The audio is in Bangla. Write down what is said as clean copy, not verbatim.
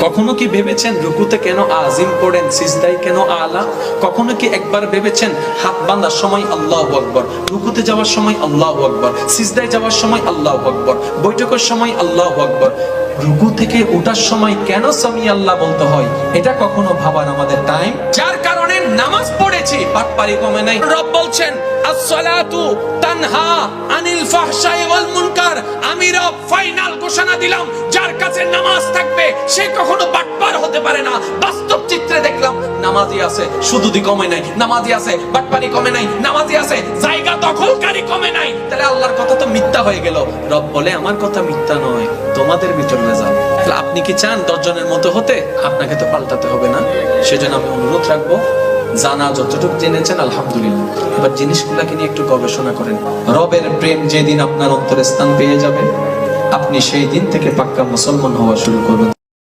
কখনো কি ভেবেছেন রুকুতে কেন আজিম পড়েন, সিজদায় কেন আলা? কখনো কি একবার ভেবেছেন হাত বাঁধার সময় আল্লাহু আকবার, রুকুতে যাওয়ার সময় আল্লাহু আকবার, সিজদায় যাওয়ার সময় আল্লাহু আকবার, বৈঠকের সময় আল্লাহু আকবার, রুকু থেকে ওঠার সময় কেন সামি আল্লাহ বলতে হয়? এটা কখনো ভাবার আমাদের টাইম? যার কারণে নামাজ পড়েছি, পাটপারি কমে নাই। রব বলছেন as-salatu তানহা আনিল ফাহশাই ওয়াল মুনকার। আমি রব ফাইনাল ঘোষণা দিলাম, যার কাছে নামাজ থাকবে সে কখনো বাটপার হতে পারে না। বাস্তব চিত্রে দেখলাম নামাজি আছে, সুদুদি কমে নাই, নামাজি আছে, বাটপারি কমে নাই, নামাজি আছে, জায়গা দখলকারী কমে নাই। তাহলে আল্লাহর কথা তো মিথ্যা হয়ে গেল। রব বলে আমার কথা মিথ্যা নয়, তোমাদের ভিতর রেজাল্ট। তাহলে আপনি কি চান 10 জনের মতো হতে? আপনাকে তো পাল্টাতে হবে না। সেজন্য আমি অনুরোধ রাখবো, জানা যতটুকু জেনেছেন আলহামদুলিল্লাহ, এবার জিনিসগুলোকে নিয়ে একটু গবেষণা করেন। রবের প্রেম যেদিন আপনার অন্তরে স্থান পেয়ে যাবে, আপনি সেই দিন থেকে পাক্কা মুসলমান হওয়া শুরু করবেন।